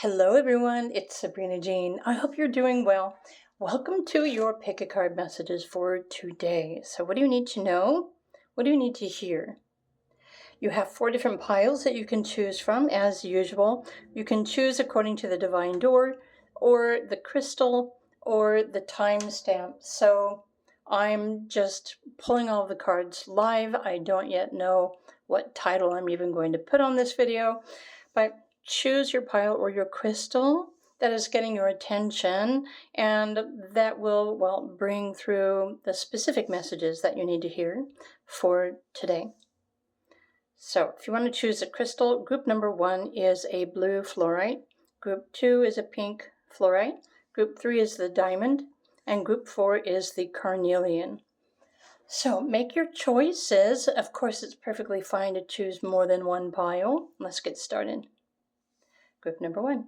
Hello everyone, it's Sabrina Jean. I hope you're doing well. Welcome to your pick a card messages for today. So what do you need to know? What do you need to hear? You have 4 different piles that you can choose from as usual. You can choose according to the divine door or the crystal or the timestamp. So I'm just pulling all the cards live. I don't yet know what title I'm even going to put on this video, but choose your pile or your crystal that is getting your attention, and that will, bring through the specific messages that you need to hear for today. So if you want to choose a crystal, group number 1 is a blue fluorite, group 2 is a pink fluorite, group 3 is the diamond, and group 4 is the carnelian. So make your choices. Of course, it's perfectly fine to choose more than one pile. Let's get started. Group number 1.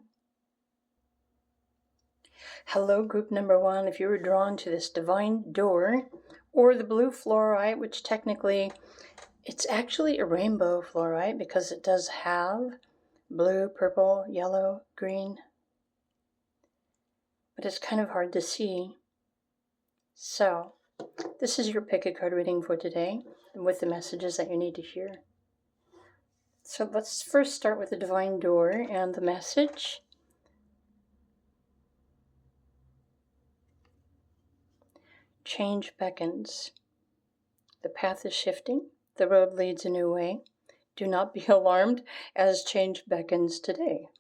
Hello, group number 1. If you were drawn to this divine door or the blue fluorite, which technically it's actually a rainbow fluorite because it does have blue, purple, yellow, green, but it's kind of hard to see. So this is your pick a card reading for today with the messages that you need to hear. So let's first start with the divine door and the message. Change beckons. The path is shifting. The road leads a new way. Do not be alarmed as change beckons today.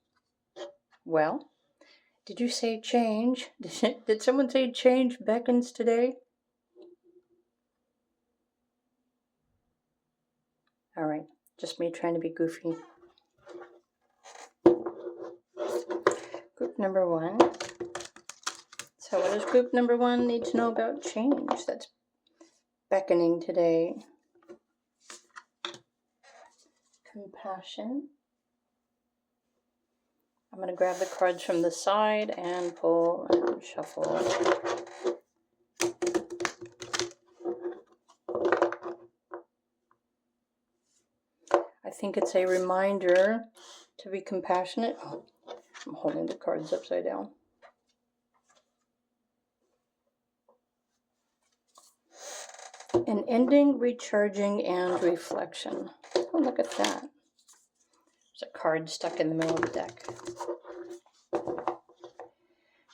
Well, did you say change? Did someone say change beckons today? All right, just me trying to be goofy. Group number 1. So what does group number 1 need to know about change that's beckoning today? Compassion. I'm going to grab the cards from the side and pull and shuffle. I think it's a reminder to be compassionate. Oh, I'm holding the cards upside down. An ending, recharging, and reflection. Oh, look at that. There's a card stuck in the middle of the deck.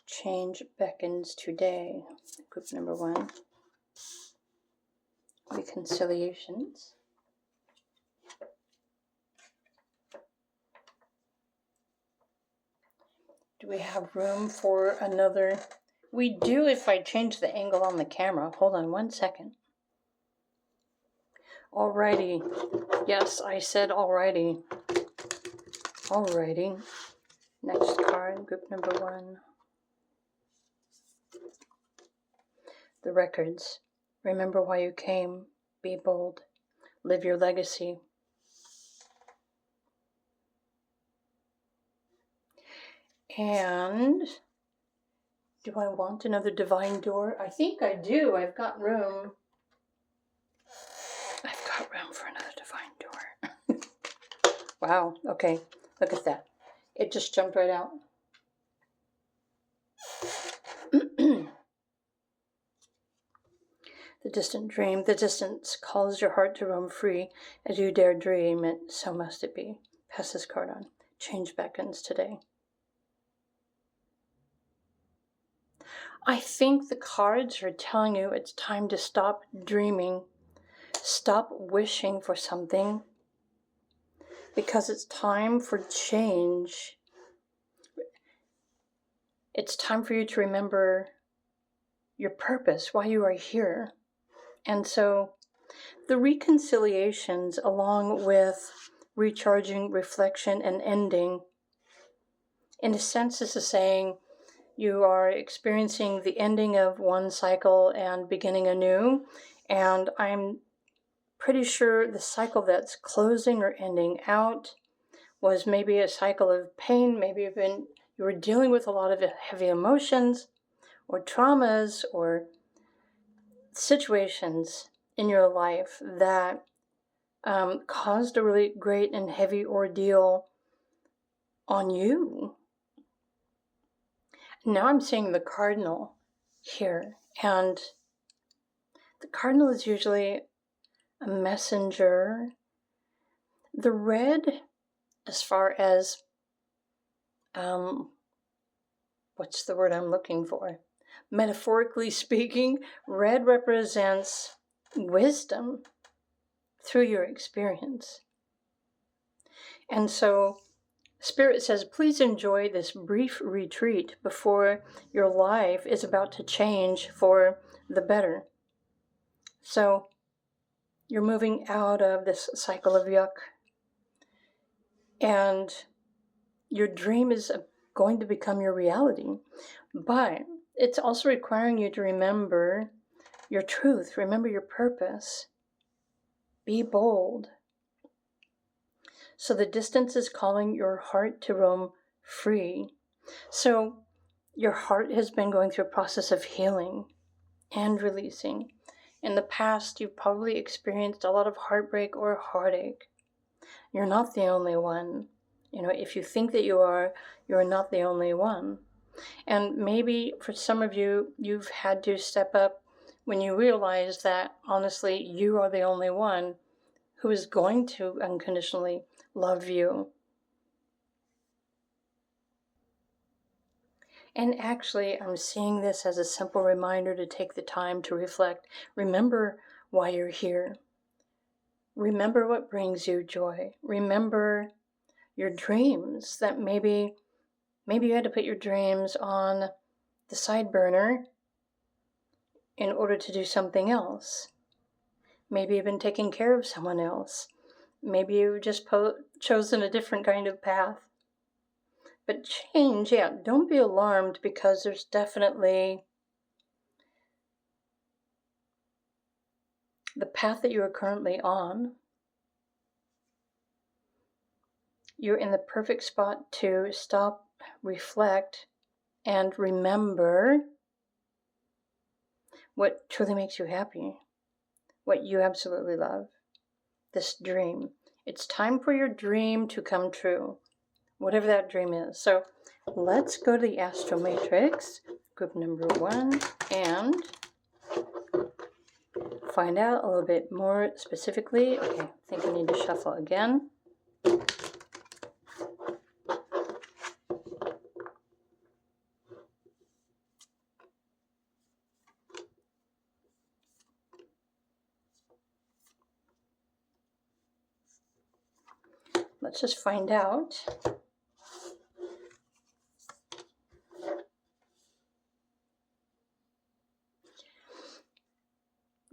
Change beckons today. Group number 1. Reconciliations. Do we have room for another? We do if I change the angle on the camera. Hold on 1 second. Alrighty. Yes, I said alrighty. Alrighty. Next card, group number 1. The records. Remember why you came. Be bold. Live your legacy. And do I want another divine door? I think I do. I've got room. I've got room for another divine door. Wow. Okay. Look at that. It just jumped right out. The distant dream. The distance calls your heart to roam free. As you dare dream it, so must it be. Pass this card on. Change beckons today. I think the cards are telling you it's time to stop dreaming. Stop wishing for something. Because it's time for change. It's time for you to remember your purpose, why you are here. And so the reconciliations, along with recharging, reflection, and ending, in a sense, this is saying you are experiencing the ending of one cycle and beginning a new. And I'm pretty sure the cycle that's closing or ending out was maybe a cycle of pain. Maybe you were dealing with a lot of heavy emotions or traumas or situations in your life that caused a really great and heavy ordeal on you. Now I'm seeing the cardinal here, and the cardinal is usually a messenger. The red, as far as, what's the word I'm looking for? Metaphorically speaking, red represents wisdom through your experience. And so Spirit says, please enjoy this brief retreat before your life is about to change for the better. So you're moving out of this cycle of yuck, and your dream is going to become your reality. But it's also requiring you to remember your truth, remember your purpose. Be bold. So the distance is calling your heart to roam free. So your heart has been going through a process of healing and releasing. In the past, you've probably experienced a lot of heartbreak or heartache. You're not the only one. If you think that you're not the only one. And maybe for some of you, you've had to step up when you realize that, honestly, you are the only one who is going to unconditionally love you. And actually, I'm seeing this as a simple reminder to take the time to reflect. Remember why you're here. Remember what brings you joy. Remember your dreams, that maybe you had to put your dreams on the side burner in order to do something else. Maybe you've been taking care of someone else. Maybe you've just chosen a different kind of path. But change, don't be alarmed, because there's definitely the path that you are currently on. You're in the perfect spot to stop, reflect, and remember what truly makes you happy, what you absolutely love, this dream. It's time for your dream to come true, whatever that dream is. So let's go to the Astro Matrix, group number 1, and find out a little bit more specifically. Okay, I think I need to shuffle again. Let's just find out.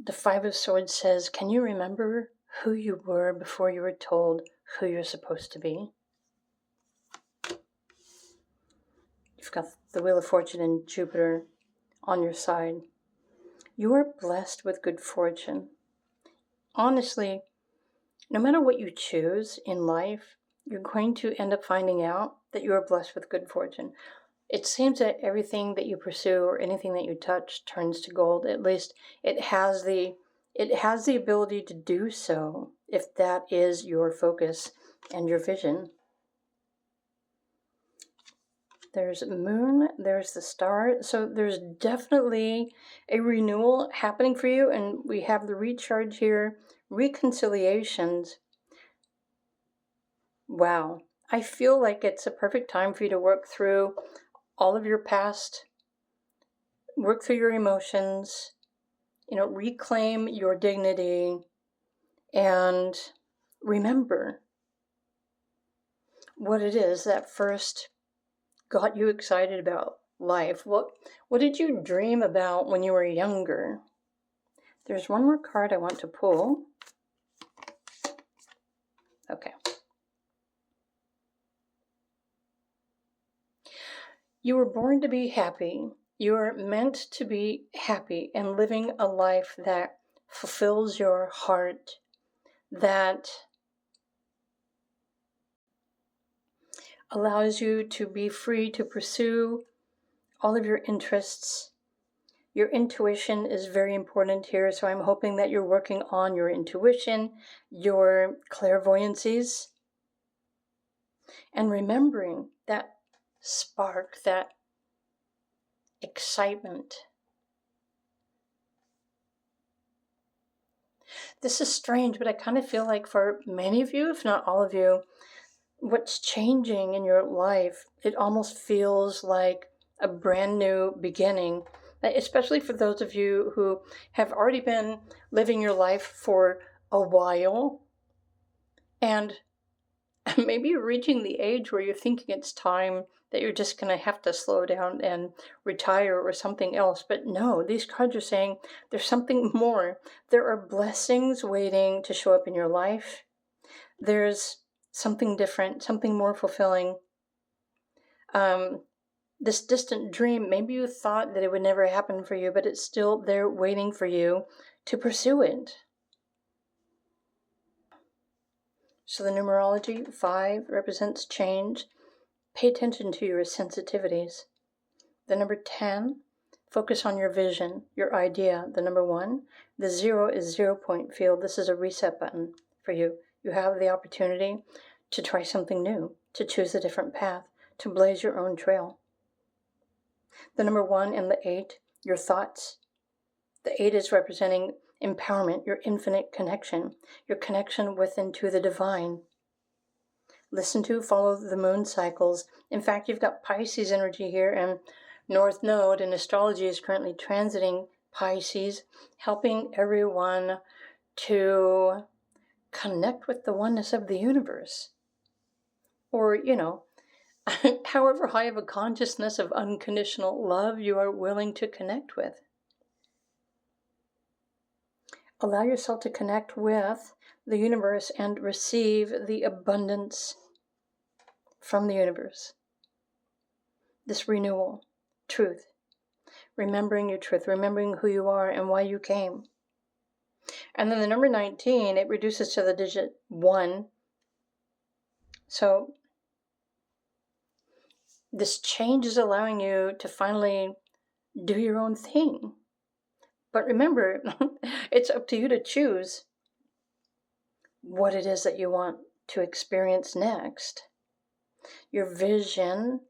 The Five of Swords says, can you remember who you were before you were told who you're supposed to be? You've got the Wheel of Fortune and Jupiter on your side. You are blessed with good fortune. Honestly, no matter what you choose in life, you're going to end up finding out that you are blessed with good fortune. It seems that everything that you pursue or anything that you touch turns to gold. At least it has the ability to do so if that is your focus and your vision. There's the moon, there's the star. So there's definitely a renewal happening for you. And we have the recharge here, reconciliations. Wow. I feel like it's a perfect time for you to work through all of your past, work through your emotions, reclaim your dignity, and remember what it is that first got you excited about life. What did you dream about when you were younger? There's one more card I want to pull. Okay. You were born to be happy. You are meant to be happy and living a life that fulfills your heart, that allows you to be free to pursue all of your interests. Your intuition is very important here, so I'm hoping that you're working on your intuition, your clairvoyancies, and remembering that spark, that excitement. This is strange, but I kind of feel like for many of you, if not all of you, what's changing in your life, it almost feels like a brand new beginning, especially for those of you who have already been living your life for a while, and maybe you're reaching the age where you're thinking it's time that you're just going to have to slow down and retire or something else. But no, these cards are saying there's something more. There are blessings waiting to show up in your life. There's something different, something more fulfilling. This distant dream, maybe you thought that it would never happen for you, but it's still there waiting for you to pursue it. So the numerology 5 represents change. Pay attention to your sensitivities. The number 10, focus on your vision, your idea. The number 1, the 0 is 0-point field. This is a reset button for you. You have the opportunity to try something new, to choose a different path, to blaze your own trail. The number 1 and the 8, your thoughts. The 8 is representing empowerment, your infinite connection, your connection with and to the divine. Listen to, follow the moon cycles. In fact, you've got Pisces energy here, and North Node in astrology is currently transiting Pisces, helping everyone to connect with the oneness of the universe. Or, however high of a consciousness of unconditional love you are willing to connect with. Allow yourself to connect with the universe and receive the abundance from the universe. This renewal, truth, remembering your truth, remembering who you are and why you came. And then the number 19, it reduces to the digit 1. So this change is allowing you to finally do your own thing. But remember, it's up to you to choose what it is that you want to experience next. Your vision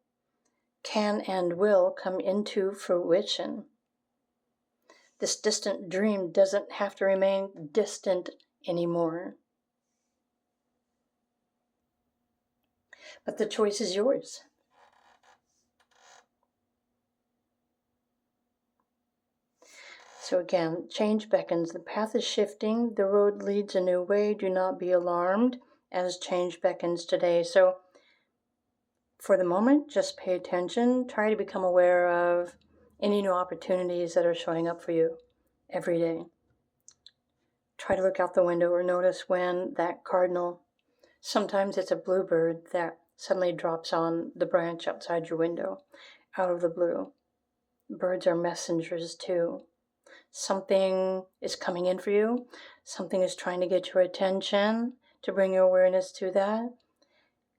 can and will come into fruition. This distant dream doesn't have to remain distant anymore. But the choice is yours. So again, change beckons. The path is shifting. The road leads a new way. Do not be alarmed as change beckons today. So for the moment, just pay attention. Try to become aware of any new opportunities that are showing up for you every day. Try to look out the window or notice when that cardinal, sometimes it's a bluebird that suddenly drops on the branch outside your window, out of the blue. Birds are messengers too. Something is coming in for you. Something is trying to get your attention, to bring your awareness to that.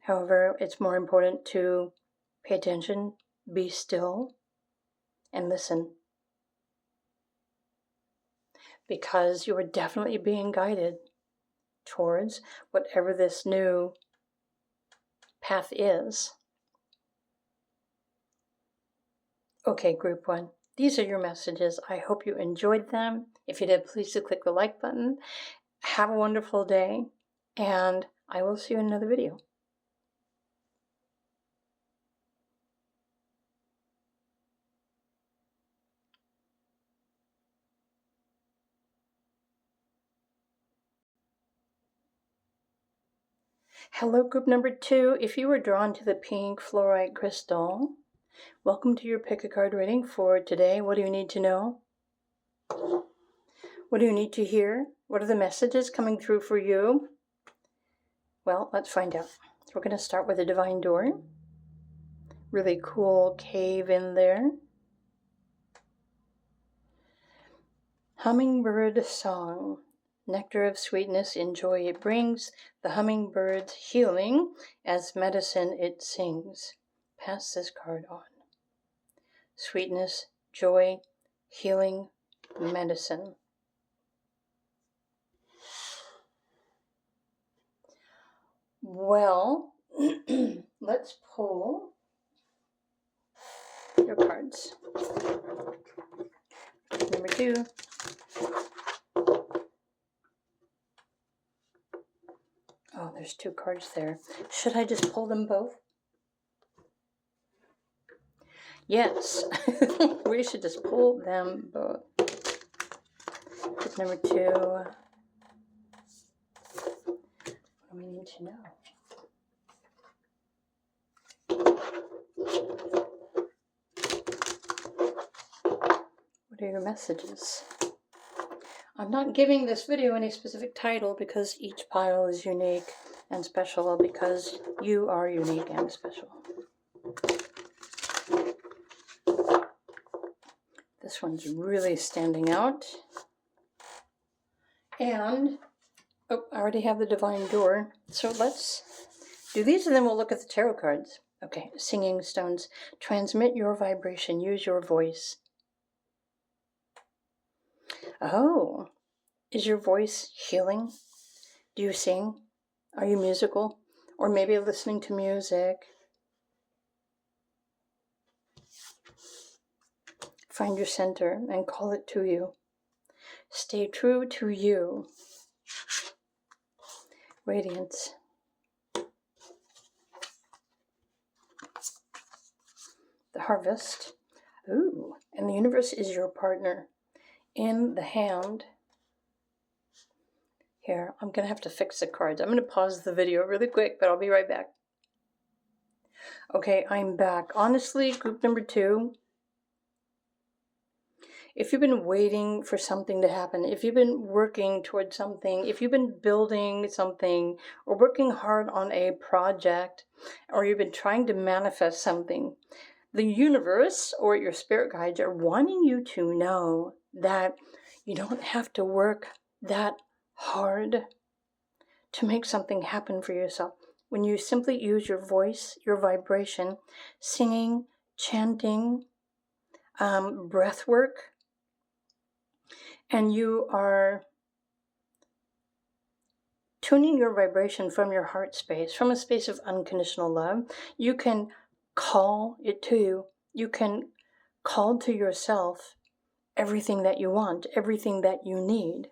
However, it's more important to pay attention, be still, and listen. Because you are definitely being guided towards whatever this new path is. Okay, group 1. These are your messages. I hope you enjoyed them. If you did, please do click the like button. Have a wonderful day, and I will see you in another video. Hello, group number 2. If you were drawn to the pink fluorite crystal, welcome to your pick a card reading for today. What do you need to know? What do you need to hear? What are the messages coming through for you? Well, let's find out. So we're going to start with a divine door. Really cool cave in there. Hummingbird song. Nectar of sweetness in joy it brings, the hummingbird's healing, as medicine it sings. Pass this card on. Sweetness, joy, healing, medicine. Well, let's pull your cards. Number 2. Oh, there's 2 cards there. Should I just pull them both? Yes, we should just pull them both. Here's number 2. What do we need to know? What are your messages? I'm not giving this video any specific title because each pile is unique and special, because you are unique and special. This one's really standing out. And, oh, I already have the Divine Door. So let's do these and then we'll look at the tarot cards. Okay, singing stones. Transmit your vibration. Use your voice. Oh, is your voice healing? Do you sing? Are you musical? Or maybe listening to music? Find your center and call it to you. Stay true to you. Radiance. The Harvest. Ooh, and the universe is your partner. In the hand. Here, I'm going to have to fix the cards. I'm going to pause the video really quick, but I'll be right back. Okay, I'm back. Honestly, group number 2, if you've been waiting for something to happen, if you've been working towards something, if you've been building something or working hard on a project, or you've been trying to manifest something, the universe or your spirit guides are wanting you to know that you don't have to work that hard to make something happen for yourself. When you simply use your voice, your vibration, singing, chanting, breath work, and you are tuning your vibration from your heart space, from a space of unconditional love, you can call it to you. You can call to yourself everything that you want, everything that you need.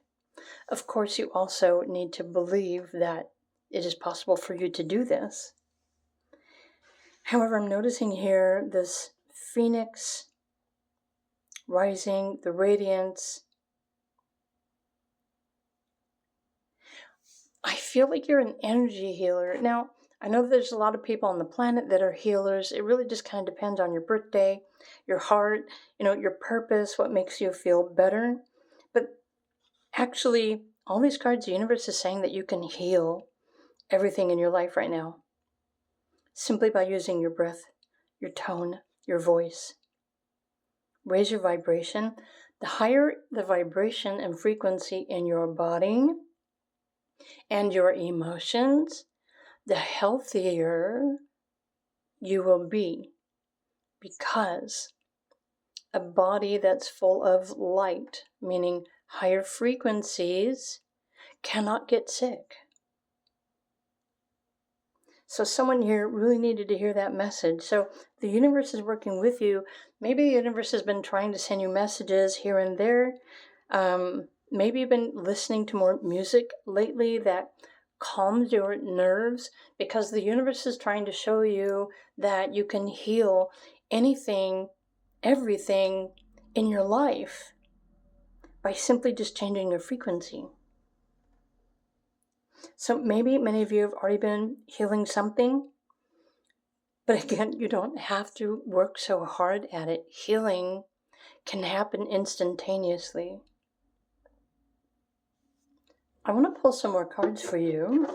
Of course, you also need to believe that it is possible for you to do this. However, I'm noticing here this phoenix rising, the radiance. I feel like you're an energy healer. Now, I know there's a lot of people on the planet that are healers. It really just kind of depends on your birthday, your heart, your purpose, what makes you feel better. But actually, all these cards, the universe is saying that you can heal everything in your life right now, simply by using your breath, your tone, your voice. Raise your vibration. The higher the vibration and frequency in your body and your emotions, the healthier you will be, because a body that's full of light, meaning higher frequencies, cannot get sick. So someone here really needed to hear that message. So the universe is working with you. Maybe the universe has been trying to send you messages here and there. Maybe you've been listening to more music lately that calms your nerves, because the universe is trying to show you that you can heal anything, everything in your life by simply just changing your frequency. So maybe many of you have already been healing something, but again, you don't have to work so hard at it. Healing can happen instantaneously. I want to pull some more cards for you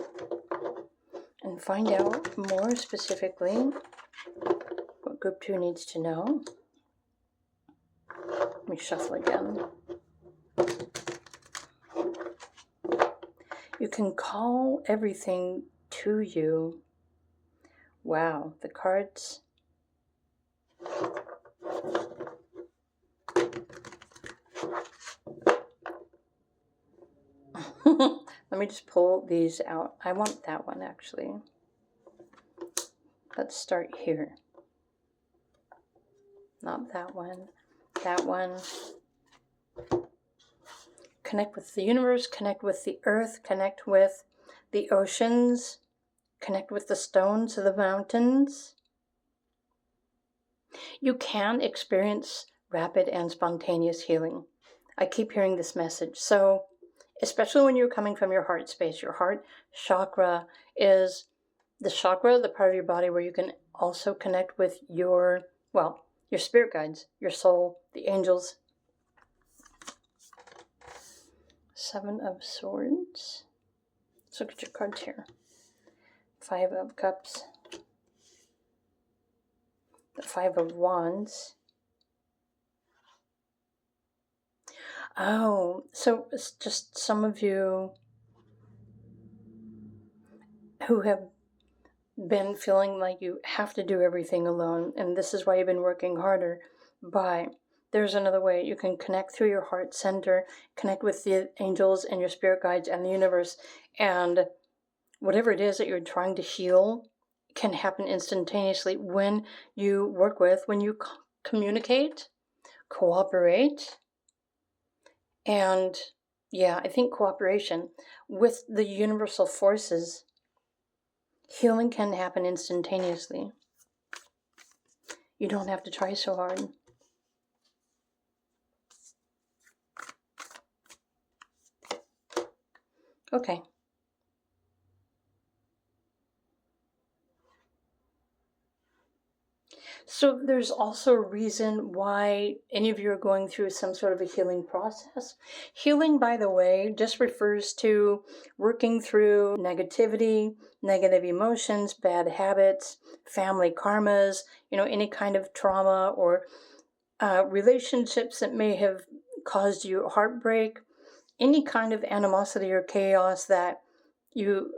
and find out more specifically what Group 2 needs to know. Let me shuffle again. You can call everything to you. Wow, the cards. Let me just pull these out. I want that one, actually. Let's start here. not that one, that one. Connect with the universe, connect with the earth, connect with the oceans, connect with the stones of the mountains. You can experience rapid and spontaneous healing. I keep hearing this message. So, especially when you're coming from your heart space, your heart chakra is the chakra, the part of your body where you can also connect with your spirit guides, your soul, the angels. Seven of Swords. Let's look at your cards here. Five of Cups. The Five of Wands. Oh, so it's just some of you who have been feeling like you have to do everything alone, and this is why you've been working harder. But there's another way. You can connect through your heart center, connect with the angels and your spirit guides and the universe, and whatever it is that you're trying to heal can happen instantaneously when you work with, when you communicate, cooperate, and I think cooperation with the universal forces. Healing can happen instantaneously. You don't have to try so hard. Okay. So there's also a reason why any of you are going through some sort of a healing process. Healing, by the way, just refers to working through negativity, negative emotions, bad habits, family karmas, any kind of trauma or relationships that may have caused you heartbreak, any kind of animosity or chaos that you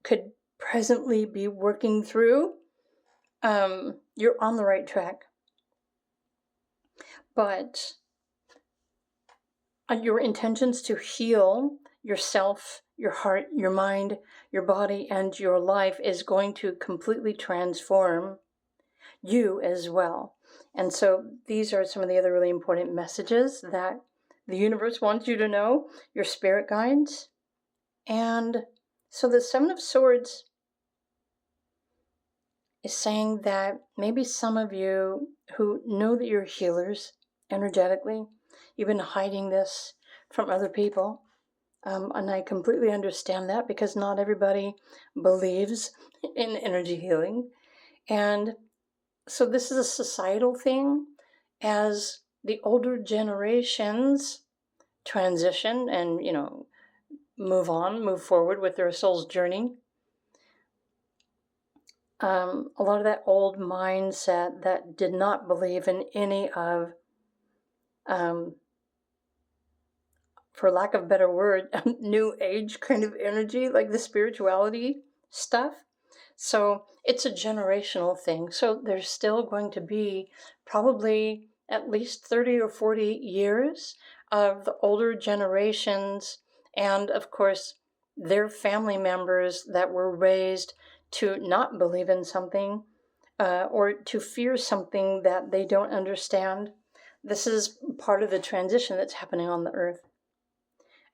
could presently be working through. You're on the right track. But your intentions to heal yourself, your heart, your mind, your body, and your life is going to completely transform you as well. And so these are some of the other really important messages that the universe wants you to know, your spirit guides. And so the Seven of Swords is saying that maybe some of you who know that you're healers energetically, you've been hiding this from other people. And I completely understand that because not everybody believes in energy healing. And so this is a societal thing. As the older generations transition and, move forward with their soul's journey, a lot of that old mindset that did not believe in any of, for lack of a better word, new age kind of energy, like the spirituality stuff. So it's a generational thing. So there's still going to be probably at least 30 or 40 years of the older generations and, of course, their family members that were raised to not believe in something or to fear something that they don't understand. This is part of the transition that's happening on the earth.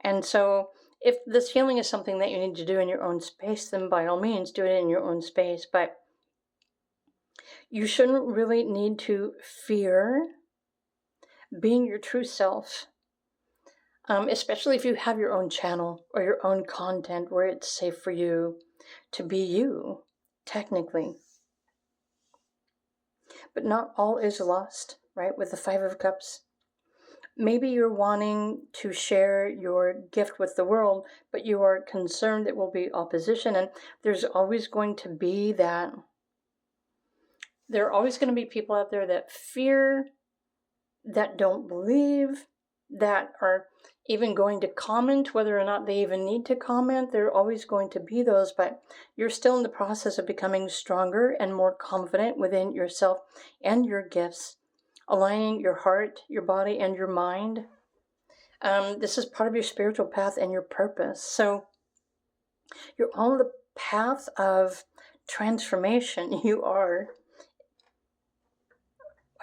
And so if this healing is something that you need to do in your own space, then by all means do it in your own space. But you shouldn't really need to fear being your true self, especially if you have your own channel or your own content where it's safe for you to be you, technically. But not all is lost, right? With the Five of Cups. Maybe you're wanting to share your gift with the world, but you are concerned there will be opposition, and there's always going to be that. There are always going to be people out there that fear, that don't believe, that are even going to comment, whether or not they even need to comment. There are always going to be those, but you're still in the process of becoming stronger and more confident within yourself and your gifts, aligning your heart, your body, and your mind. This is part of your spiritual path and your purpose. So you're on the path of transformation. You are.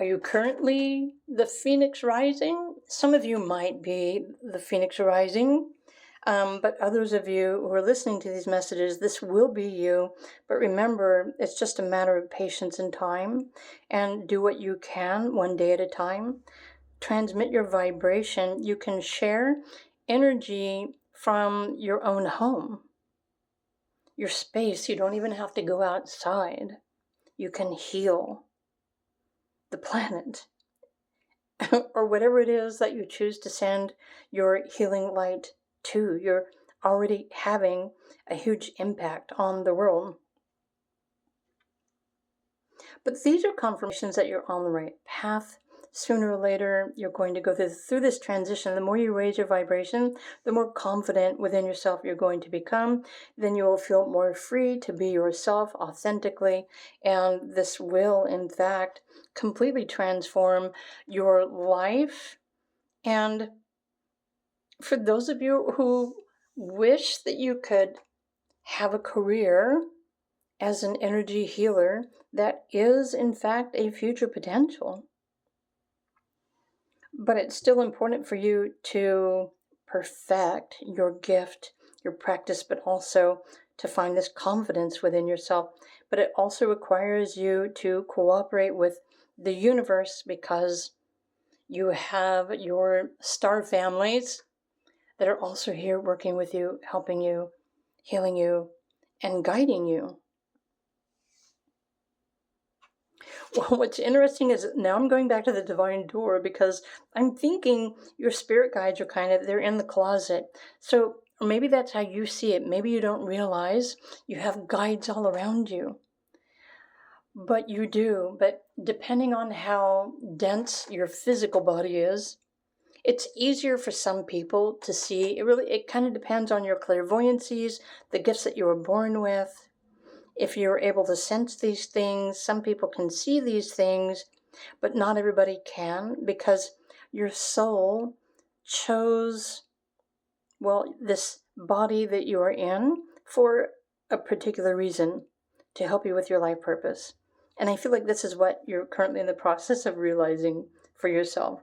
Are you currently the Phoenix Rising? Some of you might be the Phoenix Rising, but others of you who are listening to these messages, this will be you. But remember, it's just a matter of patience and time, and do what you can one day at a time. Transmit your vibration. You can share energy from your own home, your space. You don't even have to go outside. You can heal the planet or whatever it is that you choose to send your healing light to. You're already having a huge impact on the world. But these are confirmations that you're on the right path. Sooner or later, you're going to go through this transition. The more you raise your vibration, the more confident within yourself you're going to become. Then you will feel more free to be yourself authentically. And this will, in fact, completely transform your life. And for those of you who wish that you could have a career as an energy healer, that is, in fact, a future potential. But it's still important for you to perfect your gift, your practice, but also to find this confidence within yourself. But it also requires you to cooperate with the universe, because you have your star families that are also here working with you, helping you, healing you, and guiding you. Well, what's interesting is now I'm going back to the divine door, because I'm thinking your spirit guides are they're in the closet. So maybe that's how you see it. Maybe you don't realize you have guides all around you. But you do. But depending on how dense your physical body is, it's easier for some people to see. It kind of depends on your clairvoyancies, the gifts that you were born with. If you're able to sense these things, some people can see these things, but not everybody can, because your soul chose, this body that you are in for a particular reason, to help you with your life purpose. And I feel like this is what you're currently in the process of realizing for yourself.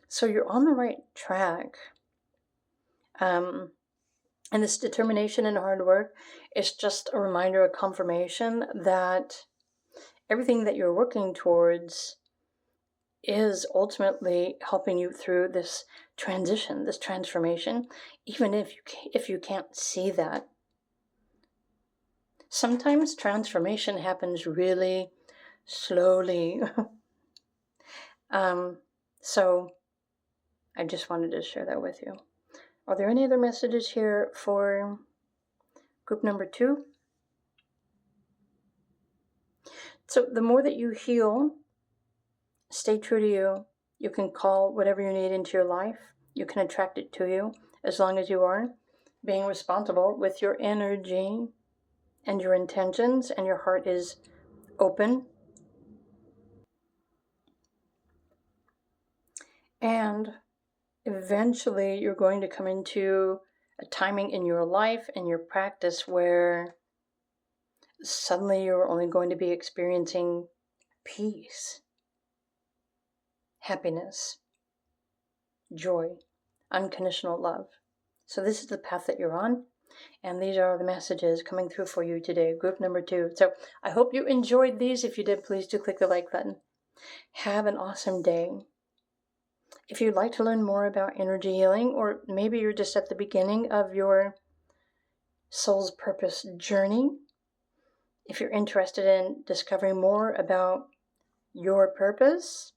So you're on the right track. And this determination and hard work is just a reminder, a confirmation that everything that you're working towards is ultimately helping you through this transition, this transformation, even if you can't see that. Sometimes transformation happens really slowly. So I just wanted to share that with you. Are there any other messages here for group number 2? So the more that you heal, stay true to you. You can call whatever you need into your life. You can attract it to you, as long as you are being responsible with your energy and your intentions, and your heart is open. And eventually you're going to come into a timing in your life and your practice where suddenly you're only going to be experiencing peace, happiness, joy, unconditional love. So this is the path that you're on, and these are the messages coming through for you today, group number 2. So I hope you enjoyed these. If you did, please do click the like button. Have an awesome day. If you'd like to learn more about energy healing, or maybe you're just at the beginning of your soul's purpose journey, if you're interested in discovering more about your purpose,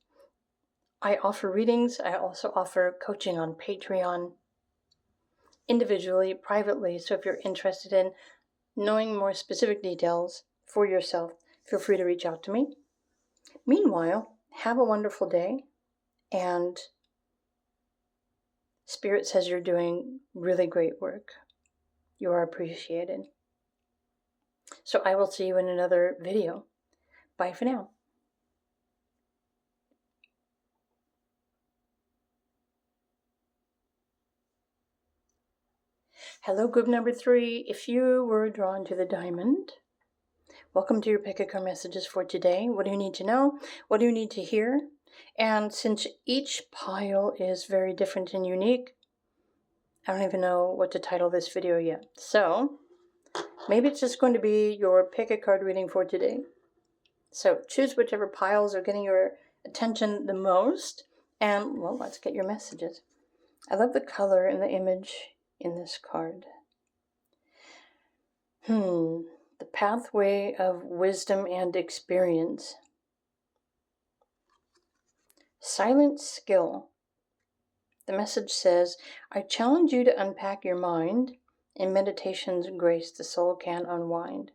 I offer readings. I also offer coaching on Patreon, individually, privately. So if you're interested in knowing more specific details for yourself, feel free to reach out to me. Meanwhile, have a wonderful day, and Spirit says you're doing really great work. You are appreciated. So I will see you in another video. Bye for now. Hello, group number 3. If you were drawn to the diamond, welcome to your pick a card messages for today. What do you need to know? What do you need to hear? And since each pile is very different and unique, I don't even know what to title this video yet. So maybe it's just going to be your pick a card reading for today. So choose whichever piles are getting your attention the most. And, well, let's get your messages. I love the color and the image in this card. The pathway of wisdom and experience. Silent skill. The message says, I challenge you to unpack your mind. In meditation's grace, the soul can unwind.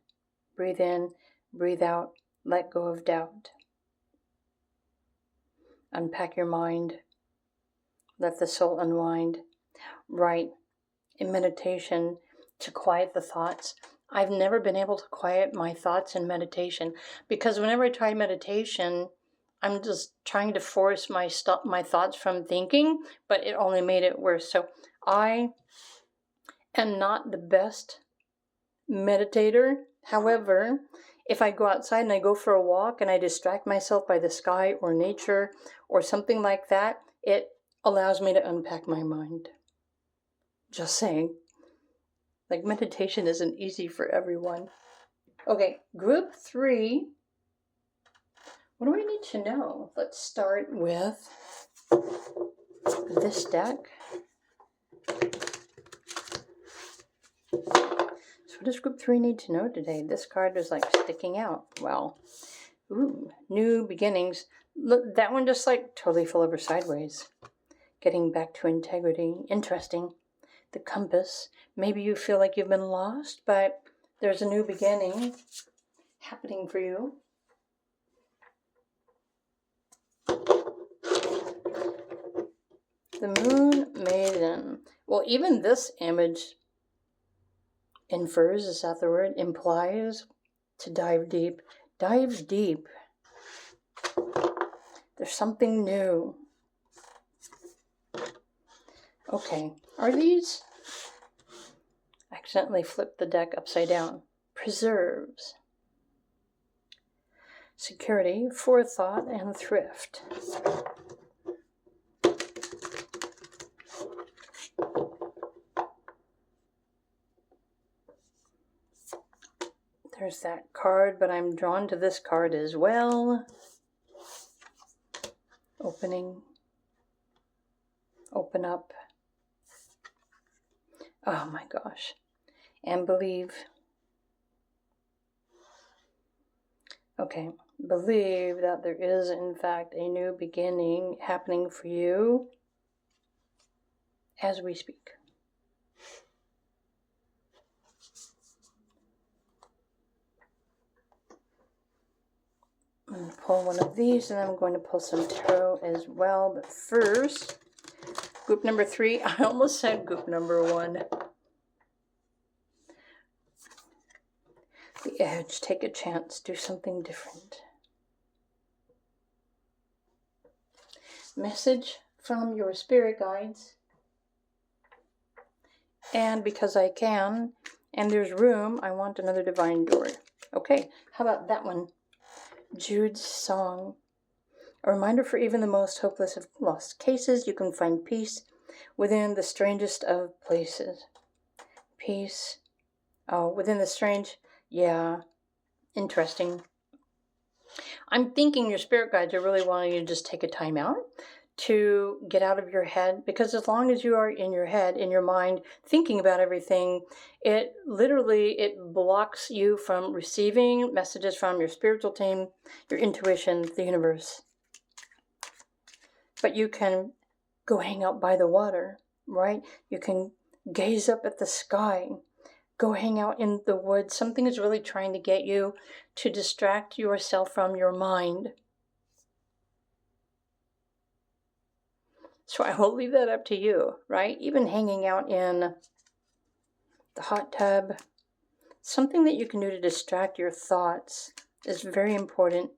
Breathe in, breathe out, let go of doubt. Unpack your mind. Let the soul unwind. Right. In meditation, to quiet the thoughts. I've never been able to quiet my thoughts in meditation, because whenever I try meditation, I'm just trying to force my thoughts from thinking, but it only made it worse. So I am not the best meditator. However, if I go outside and I go for a walk and I distract myself by the sky or nature or something like that, it allows me to unpack my mind. Just saying. Like, meditation isn't easy for everyone. Okay, group 3. What do we need to know? Let's start with this deck. So what does group 3 need to know today? This card is like sticking out. Well, new beginnings. Look, that one just like totally fell over sideways. Getting back to integrity. Interesting. The compass. Maybe you feel like you've been lost, but there's a new beginning happening for you. The Moon Maiden. Well, even this image infers, is that the word? Implies to dive deep. Dive deep. There's something new. Okay, are these... Accidentally flipped the deck upside down. Preserves. Security, forethought, and thrift. There's that card, but I'm drawn to this card as well. Opening. Open up. Oh my gosh. And believe. Okay. Believe that there is, in fact, a new beginning happening for you as we speak. I'm going to pull one of these, and I'm going to pull some tarot as well. But first, group number 3. I almost said group number 1. The Edge. Take a chance. Do something different. Message from your spirit guides. And because I can, and there's room, I want another divine door. Okay, how about that one? Jude's Song. A reminder for even the most hopeless of lost cases, you can find peace within the strangest of places. Peace. Oh, within the strange. Yeah. Interesting. I'm thinking your spirit guides are really wanting you to just take a time out to get out of your head, because as long as you are in your head, in your mind, thinking about everything, it blocks you from receiving messages from your spiritual team, your intuition, the universe. But you can go hang out by the water, right? You can gaze up at the sky, go hang out in the woods. Something is really trying to get you to distract yourself from your mind. So I will leave that up to you, right? Even hanging out in the hot tub, something that you can do to distract your thoughts is very important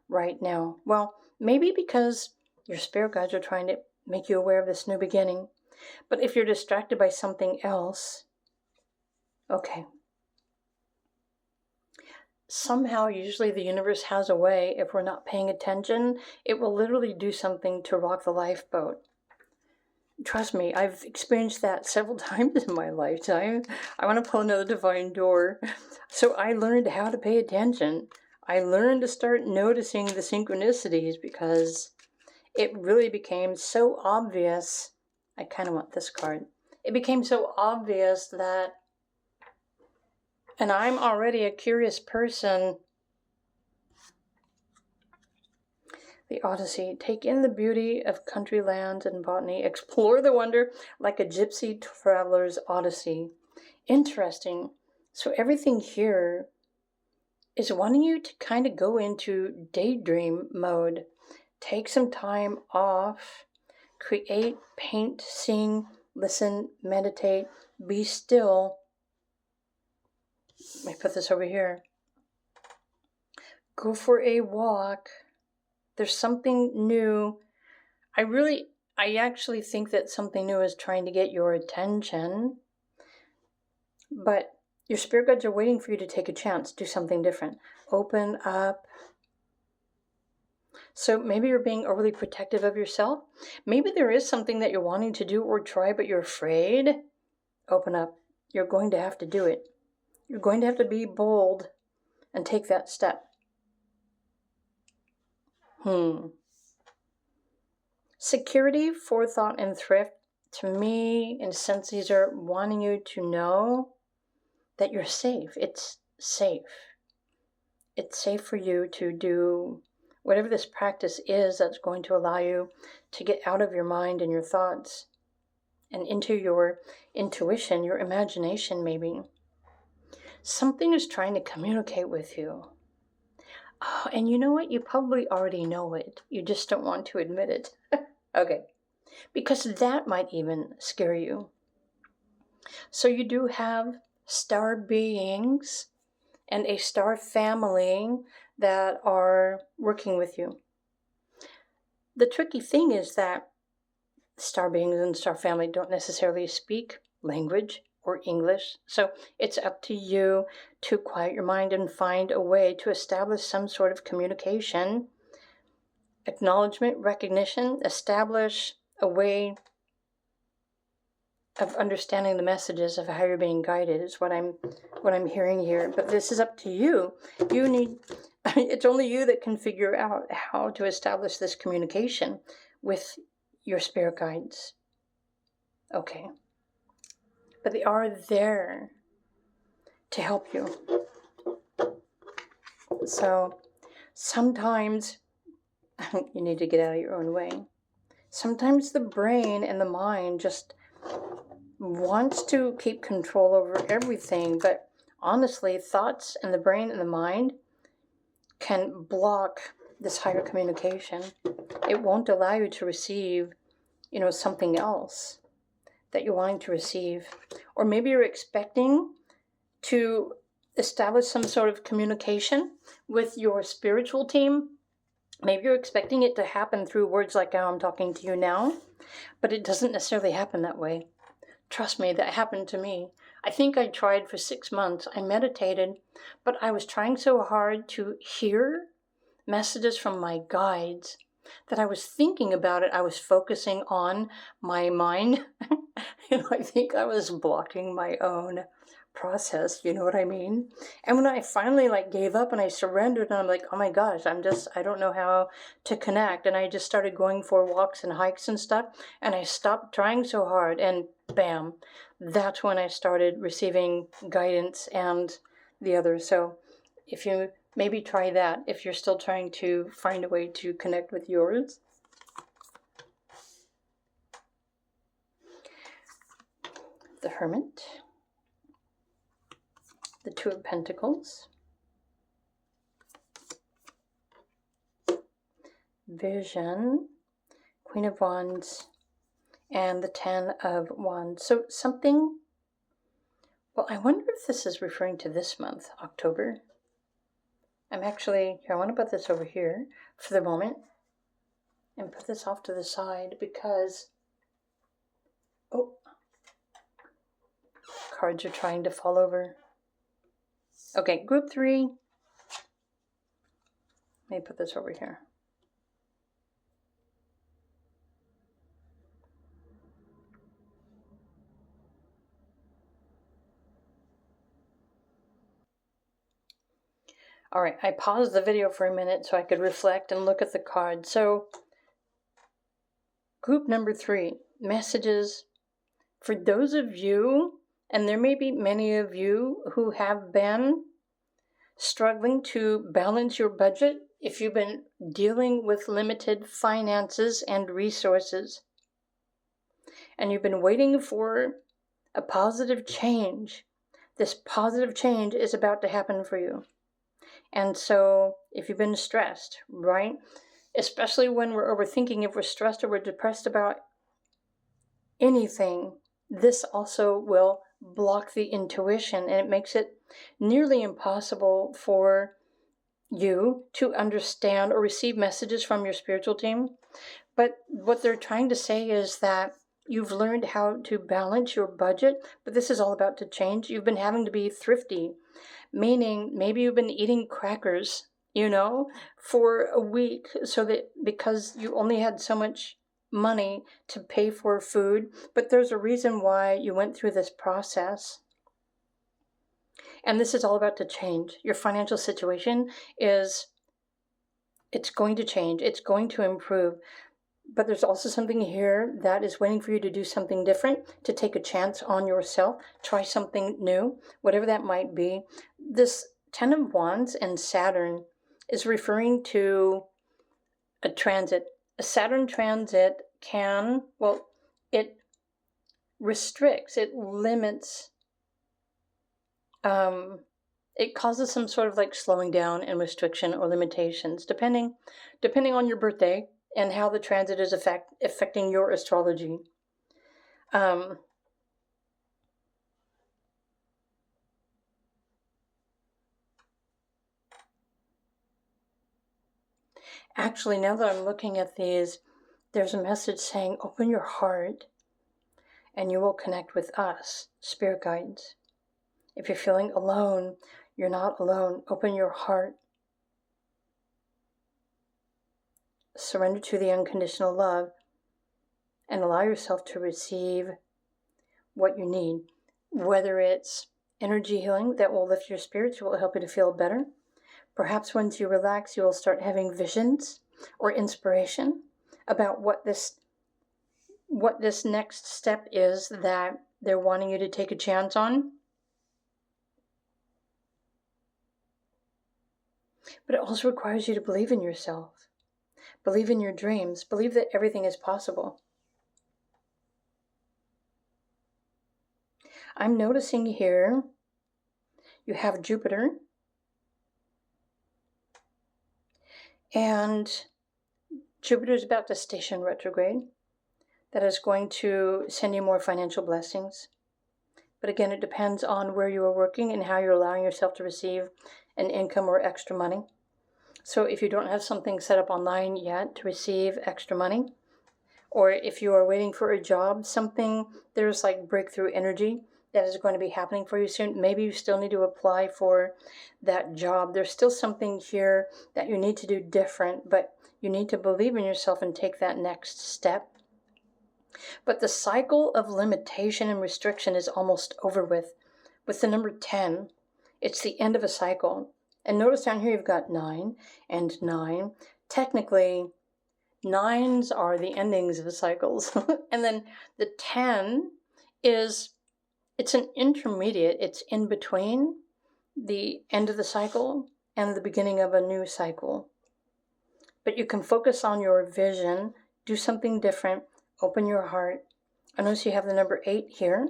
right now. Well, maybe because your spirit guides are trying to make you aware of this new beginning. But if you're distracted by something else, okay. somehow, usually the universe has a way, if we're not paying attention, it will literally do something to rock the lifeboat. Trust me, I've experienced that several times in my lifetime. I want to pull another divine door. So I learned how to pay attention. I learned to start noticing the synchronicities because it really became so obvious. I kind of want this card. It became so obvious that, and I'm already a curious person. The Odyssey. Take in the beauty of country lands and botany. Explore the wonder like a gypsy traveler's odyssey. Interesting. So everything here is wanting you to kind of go into daydream mode. Take some time off. Create, paint, sing, listen, meditate, be still. Let me put this over here. Go for a walk. There's something new. I actually think that something new is trying to get your attention, but your spirit guides are waiting for you to take a chance, do something different, open up. So maybe you're being overly protective of yourself. Maybe there is something that you're wanting to do or try, but you're afraid. Open up. You're going to have to do it. You're going to have to be bold and take that step. Security, forethought, and thrift, to me, in a sense, these are wanting you to know that you're safe. It's safe. It's safe for you to do whatever this practice is that's going to allow you to get out of your mind and your thoughts and into your intuition, your imagination maybe. Something is trying to communicate with you. Oh, and you know what? You probably already know it. You just don't want to admit it. Okay. Because that might even scare you. So you do have star beings and a star family that are working with you. The tricky thing is that star beings and star family don't necessarily speak language or English. So it's up to you to quiet your mind and find a way to establish some sort of communication, acknowledgement, recognition, establish a way of understanding the messages of how you're being guided is what I'm hearing here. But this is up to you. It's only you that can figure out how to establish this communication with your spirit guides. Okay. But they are there to help you. So sometimes you need to get out of your own way. Sometimes the brain and the mind just wants to keep control over everything, but honestly, thoughts and the brain and the mind can block this higher communication. It won't allow you to receive, something else that you're wanting to receive. Or maybe you're expecting to establish some sort of communication with your spiritual team. Maybe you're expecting it to happen through words like how I'm talking to you now, but it doesn't necessarily happen that way. Trust me, that happened to me. I think I tried for 6 months. I meditated, but I was trying so hard to hear messages from my guides that I was thinking about it. I was focusing on my mind. I think I was blocking my own process, you know what I mean? And when I finally gave up and I surrendered and I'm like, oh my gosh, I don't know how to connect. And I just started going for walks and hikes and stuff. And I stopped trying so hard and bam, that's when I started receiving guidance and the others. So if you maybe try that, if you're still trying to find a way to connect with yours. The Hermit. The Two of Pentacles, Vision, Queen of Wands, and the Ten of Wands. So something, I wonder if this is referring to this month, October. I want to put this over here for the moment and put this off to the side because, cards are trying to fall over. Okay, group 3, Let me put this over here. All right, I paused the video for a minute so I could reflect and look at the card. So, group number 3, messages for those of you, and there may be many of you who have been struggling to balance your budget, if you've been dealing with limited finances and resources, and you've been waiting for a positive change, this positive change is about to happen for you. And so if you've been stressed, right, especially when we're overthinking, if we're stressed or we're depressed about anything, this also will block the intuition, and it makes it nearly impossible for you to understand or receive messages from your spiritual team. But what they're trying to say is that you've learned how to balance your budget, but this is all about to change. You've been having to be thrifty, meaning maybe you've been eating crackers, for a week, so that because you only had so much money to pay for food, but there's a reason why you went through this process. And this is all about to change. Your financial situation it's going to change. It's going to improve. But there's also something here that is waiting for you to do something different, to take a chance on yourself, try something new, whatever that might be. This 10 of Wands and Saturn is referring to a transit. A Saturn transit it restricts, it limits, it causes some sort of like slowing down and restriction or limitations, depending on your birthday and how the transit is affecting your astrology. Actually, now that I'm looking at these, there's a message saying, open your heart and you will connect with us, spirit guides. If you're feeling alone, you're not alone. Open your heart. Surrender to the unconditional love and allow yourself to receive what you need. Whether it's energy healing that will lift your spirits, will help you to feel better. Perhaps once you relax, you will start having visions or inspiration about what this next step is that they're wanting you to take a chance on. But it also requires you to believe in yourself, believe in your dreams, believe that everything is possible. I'm noticing here you have Jupiter, and Jupiter is about to station retrograde. That is going to send you more financial blessings. But again, it depends on where you are working and how you're allowing yourself to receive an income or extra money. So if you don't have something set up online yet to receive extra money, or if you are waiting for a job, there's like breakthrough energy that is going to be happening for you soon. Maybe you still need to apply for that job. There's still something here that you need to do different, but you need to believe in yourself and take that next step. But the cycle of limitation and restriction is almost over with. With the number 10, it's the end of a cycle. And notice down here you've got 9 and 9. Technically, 9s are the endings of cycles. And then the 10 it's an intermediate. It's in between the end of the cycle and the beginning of a new cycle. But you can focus on your vision, do something different, open your heart. I notice you have the number 8 here,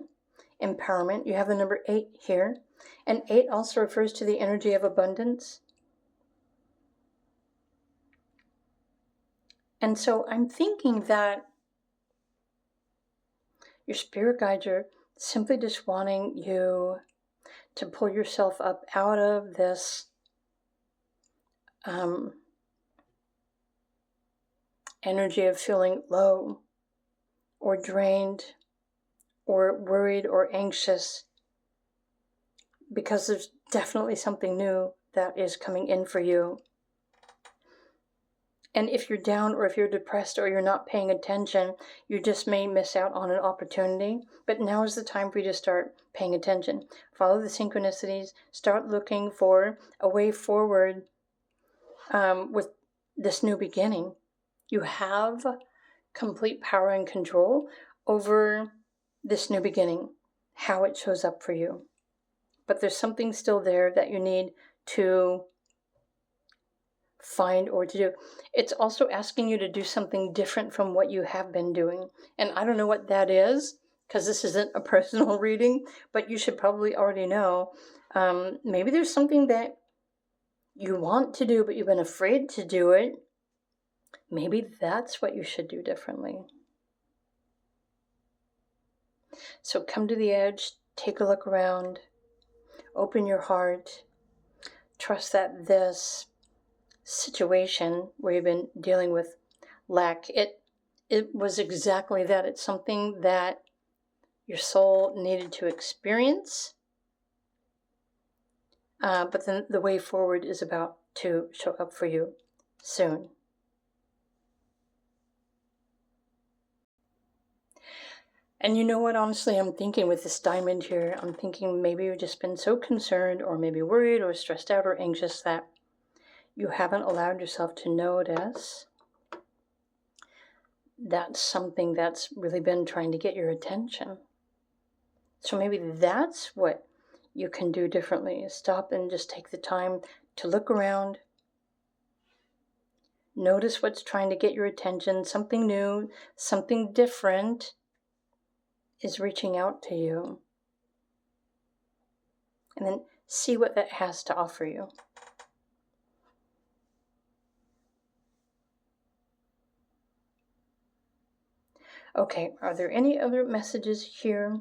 empowerment. You have the number 8 here. And 8 also refers to the energy of abundance. And so I'm thinking that your spirit guides are simply just wanting you to pull yourself up out of this energy of feeling low or drained or worried or anxious, because there's definitely something new that is coming in for you. And if you're down or if you're depressed or you're not paying attention, you just may miss out on an opportunity. But now is the time for you to start paying attention. Follow the synchronicities. Start looking for a way forward with this new beginning. You have complete power and control over this new beginning, how it shows up for you. But there's something still there that you need to find or to do. It's also asking you to do something different from what you have been doing. And I don't know what that is, because this isn't a personal reading, but you should probably already know. Maybe there's something that you want to do, but you've been afraid to do it. Maybe that's what you should do differently. So come to the edge, take a look around, open your heart, trust that this situation where you've been dealing with lack, it was exactly that. It's something that your soul needed to experience, but then the way forward is about to show up for you soon. And you know what, honestly, I'm thinking with this diamond here, I'm thinking maybe you've just been so concerned or maybe worried or stressed out or anxious that you haven't allowed yourself to notice that's something that's really been trying to get your attention. So maybe that's what you can do differently, is stop and just take the time to look around. Notice what's trying to get your attention. Something new, something different is reaching out to you. And then see what that has to offer you. Okay, are there any other messages here?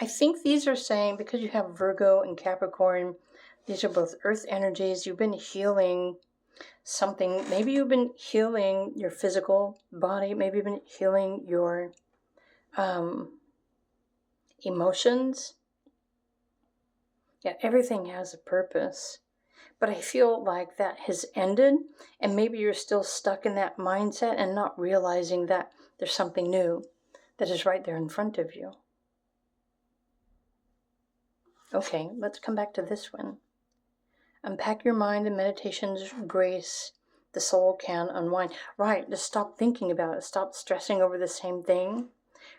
I think these are saying, because you have Virgo and Capricorn, these are both earth energies, you've been healing something. Maybe you've been healing your physical body. Maybe you've been healing your emotions. Yeah, everything has a purpose. But I feel like that has ended, and maybe you're still stuck in that mindset and not realizing that there's something new that is right there in front of you. Okay, let's come back to this one. Unpack your mind in meditation's grace. The soul can unwind. Right, just stop thinking about it. Stop stressing over the same thing.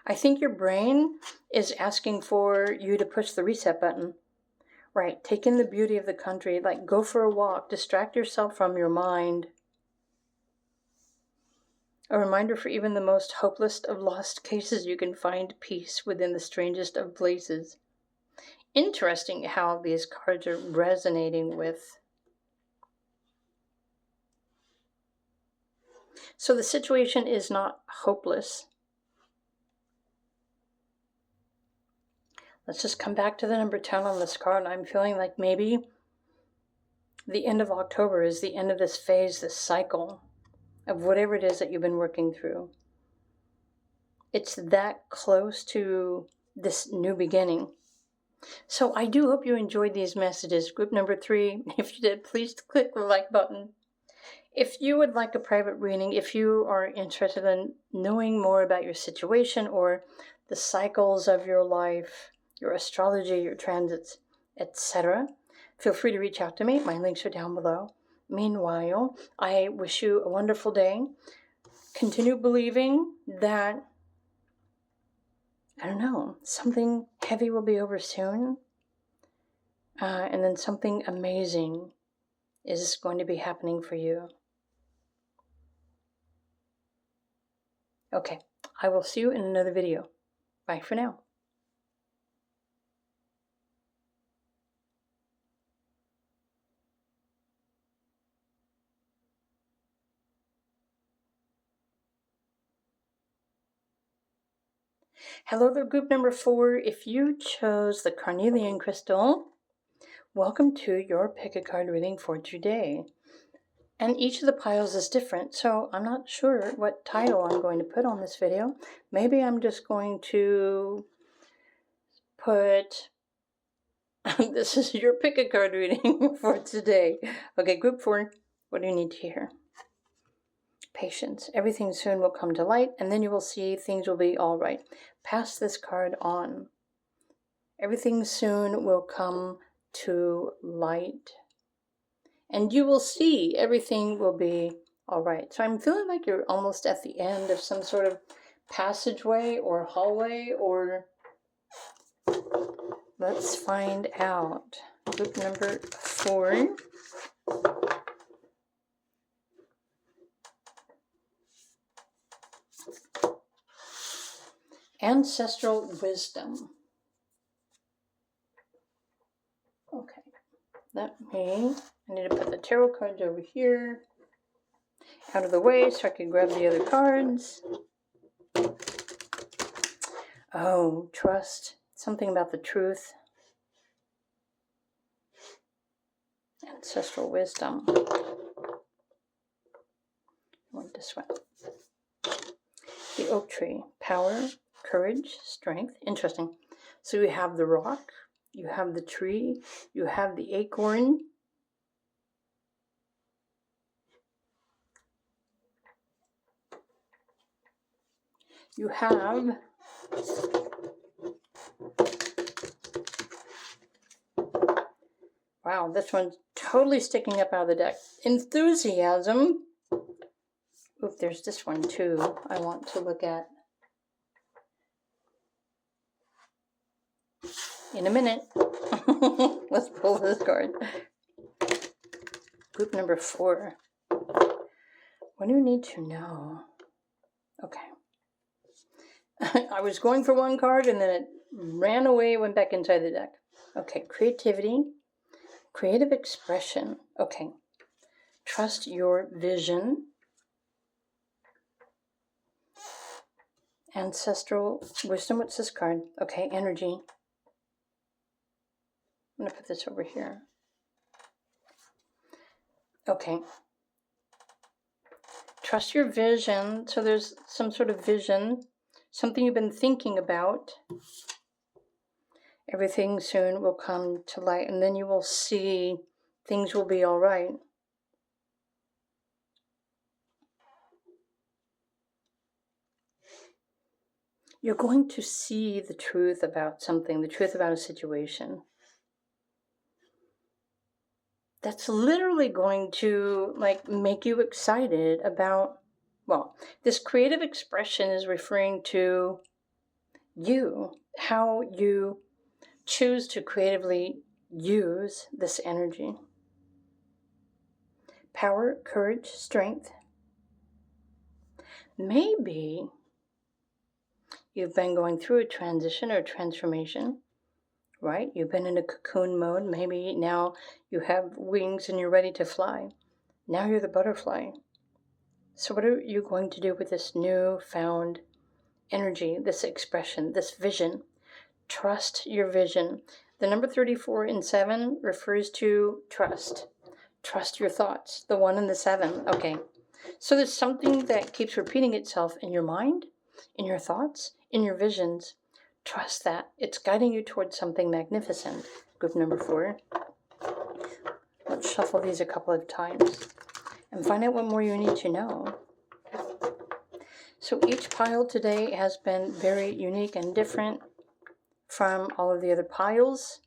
I think your brain is asking for you to push the reset button. Right, take in the beauty of the country. Like, go for a walk. Distract yourself from your mind. A reminder for even the most hopeless of lost cases, you can find peace within the strangest of places. Interesting how these cards are resonating with. So the situation is not hopeless. Let's just come back to the number 10 on this card. I'm feeling like maybe the end of October is the end of this phase, this cycle of whatever it is that you've been working through. It's that close to this new beginning. So I do hope you enjoyed these messages. Group number 3, if you did, please click the like button. If you would like a private reading, if you are interested in knowing more about your situation or the cycles of your life, your astrology, your transits, etc., feel free to reach out to me. My links are down below. Meanwhile, I wish you a wonderful day. Continue believing that, I don't know, something heavy will be over soon. And then something amazing is going to be happening for you. Okay, I will see you in another video. Bye for now. Hello there, group number 4. If you chose the Carnelian crystal, welcome to your pick a card reading for today. And each of the piles is different, so I'm not sure what title I'm going to put on this video. Maybe I'm just going to put, this is your pick a card reading for today. Okay, group 4, what do you need to hear? Patience. Everything soon will come to light, and then you will see things will be all right. Pass this card on. Everything soon will come to light, and you will see everything will be all right. So I'm feeling like you're almost at the end of some sort of passageway or hallway, or let's find out. Group number 4. Ancestral wisdom. Okay, I need to put the tarot cards over here, out of the way so I can grab the other cards. Oh, trust. Something about the truth. Ancestral wisdom. I want this one. The oak tree. Power, courage, strength. Interesting. So you have the rock, you have the tree, you have the acorn. You have wow, this one's totally sticking up out of the deck. Enthusiasm. Oop, there's this one too I want to look at in a minute. Let's pull this card. Group number 4. What do you need to know? Okay. I was going for one card and then it ran away, went back inside the deck. Okay, creativity, creative expression. Okay, trust your vision. Ancestral wisdom. What's this card? Okay, energy. I'm going to put this over here. Okay. Trust your vision. So there's some sort of vision, something you've been thinking about. Everything soon will come to light, and then you will see things will be all right. You're going to see the truth about something, the truth about a situation. That's literally going to make you excited about, well, this creative expression is referring to you, how you choose to creatively use this energy. Power, courage, strength. Maybe you've been going through a transition or transformation, right? You've been in a cocoon mode. Maybe now you have wings and you're ready to fly. Now you're the butterfly. So what are you going to do with this newfound energy, this expression, this vision? Trust your vision. The number 34 and 7 refers to trust. Trust your thoughts, the 1 and the 7. Okay. So there's something that keeps repeating itself in your mind, in your thoughts, in your visions. Trust that. It's guiding you towards something magnificent. Group number 4. Let's shuffle these a couple of times and find out what more you need to know. So each pile today has been very unique and different from all of the other piles.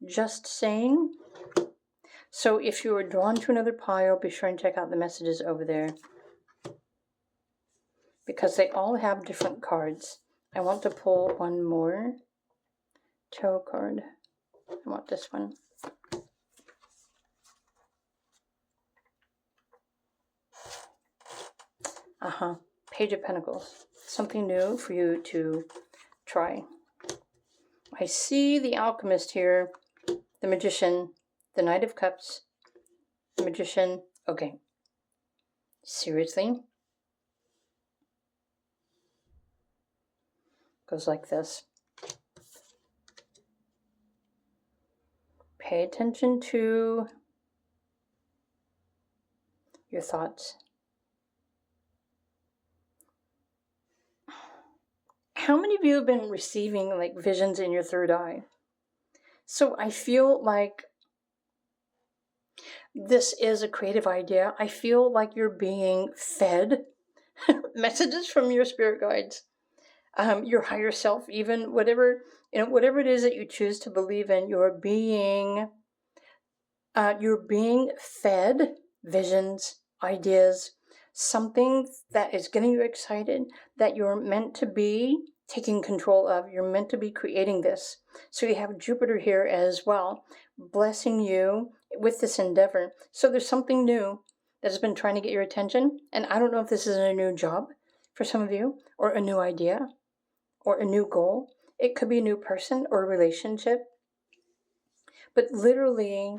Just saying. So if you are drawn to another pile, be sure and check out the messages over there, because they all have different cards. I want to pull one more tarot card. I want this one. Page of Pentacles. Something new for you to try. I see the Alchemist here, the Magician, the Knight of Cups, the Magician. Okay. Seriously? Goes like this. Pay attention to your thoughts. How many of you have been receiving visions in your third eye? So I feel like this is a creative idea. I feel like you're being fed messages from your spirit guides, your higher self, even whatever it is that you choose to believe in. You're being fed visions, ideas, something that is getting you excited, that you're meant to be taking control of. You're meant to be creating this. So you have Jupiter here as well, blessing you with this endeavor. So there's something new that has been trying to get your attention. And I don't know if this is a new job for some of you, or a new idea, or a new goal. It could be a new person or a relationship. But literally,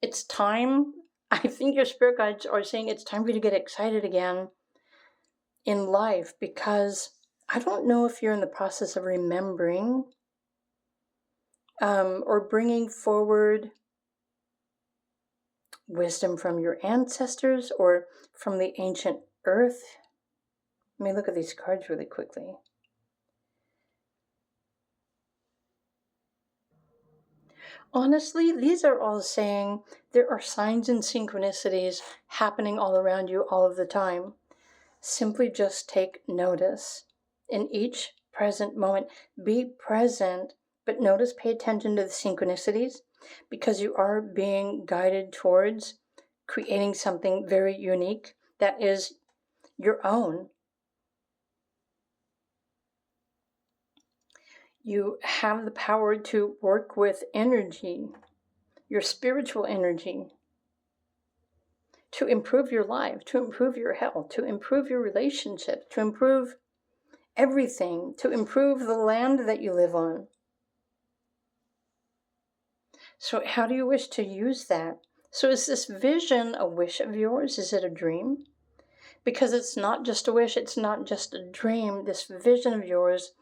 it's time. I think your spirit guides are saying it's time for you to get excited again in life, because I don't know if you're in the process of remembering or bringing forward wisdom from your ancestors or from the ancient earth. Let me look at these cards really quickly. Honestly, these are all saying there are signs and synchronicities happening all around you all of the time. Simply just take notice in each present moment. Be present, but notice, pay attention to the synchronicities, because you are being guided towards creating something very unique that is your own. You have the power to work with energy, your spiritual energy, to improve your life, to improve your health, to improve your relationship, to improve everything, to improve the land that you live on. So how do you wish to use that? So is this vision a wish of yours? Is it a dream? Because it's not just a wish, it's not just a dream. This vision of yours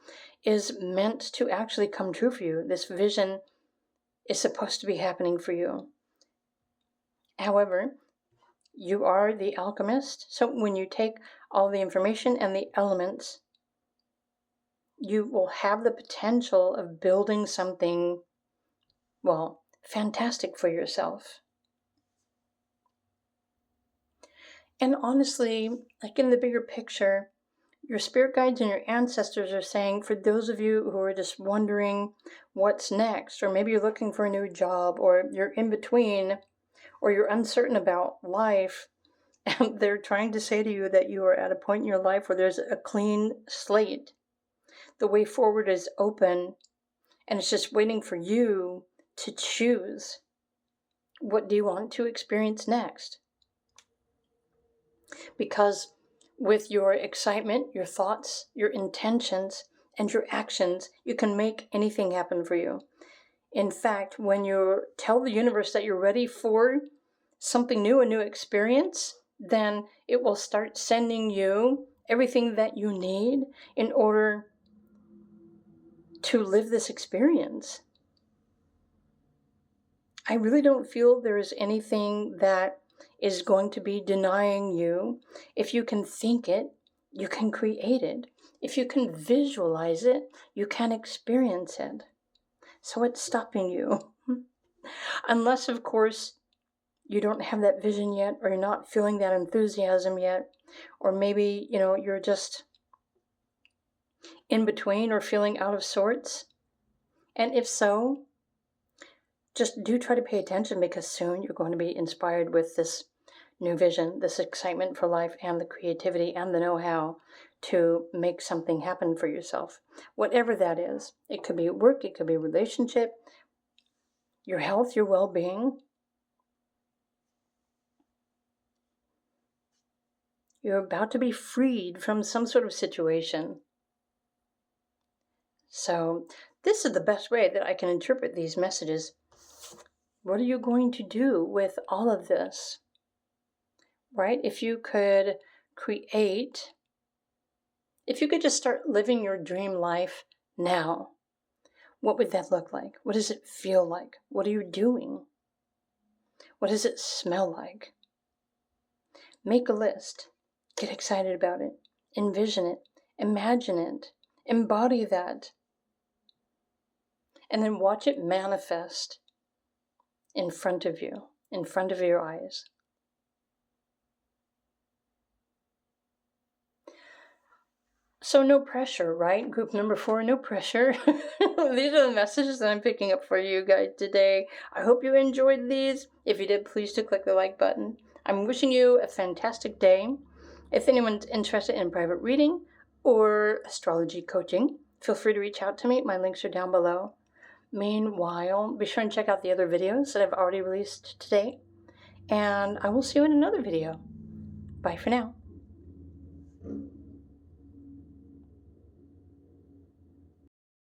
is meant to actually come true for you. This vision is supposed to be happening for you. However, you are the alchemist. So when you take all the information and the elements, you will have the potential of building something, well, fantastic for yourself. And honestly, like in the bigger picture, your spirit guides and your ancestors are saying, for those of you who are just wondering what's next, or maybe you're looking for a new job, or you're in between, or you're uncertain about life, and they're trying to say to you that you are at a point in your life where there's a clean slate. The way forward is open, and it's just waiting for you to choose. What do you want to experience next? Because with your excitement, your thoughts, your intentions, and your actions, you can make anything happen for you. In fact, when you tell the universe that you're ready for something new, a new experience, then it will start sending you everything that you need in order to live this experience. I really don't feel there is anything that is going to be denying you. If you can think it, you can create it. If you can visualize it, you can experience it. So what's stopping you? Unless, of course, you don't have that vision yet, or you're not feeling that enthusiasm yet, or maybe, you're just in between or feeling out of sorts. And if so, just do try to pay attention, because soon you're going to be inspired with this new vision, this excitement for life, and the creativity and the know-how to make something happen for yourself. Whatever that is. It could be work, it could be a relationship, your health, your well-being. You're about to be freed from some sort of situation. So this is the best way that I can interpret these messages. What are you going to do with all of this? Right? If you could just start living your dream life now, what would that look like? What does it feel like? What are you doing? What does it smell like? Make a list. Get excited about it. Envision it. Imagine it. Embody that. And then watch it manifest in front of you. in front of your eyes. So no pressure, right? Group number 4, no pressure. These are the messages that I'm picking up for you guys today. I hope you enjoyed these. If you did, please do click the like button. I'm wishing you a fantastic day. If anyone's interested in private reading or astrology coaching, feel free to reach out to me. My links are down below. Meanwhile, be sure and check out the other videos that I've already released today. And I will see you in another video. Bye for now.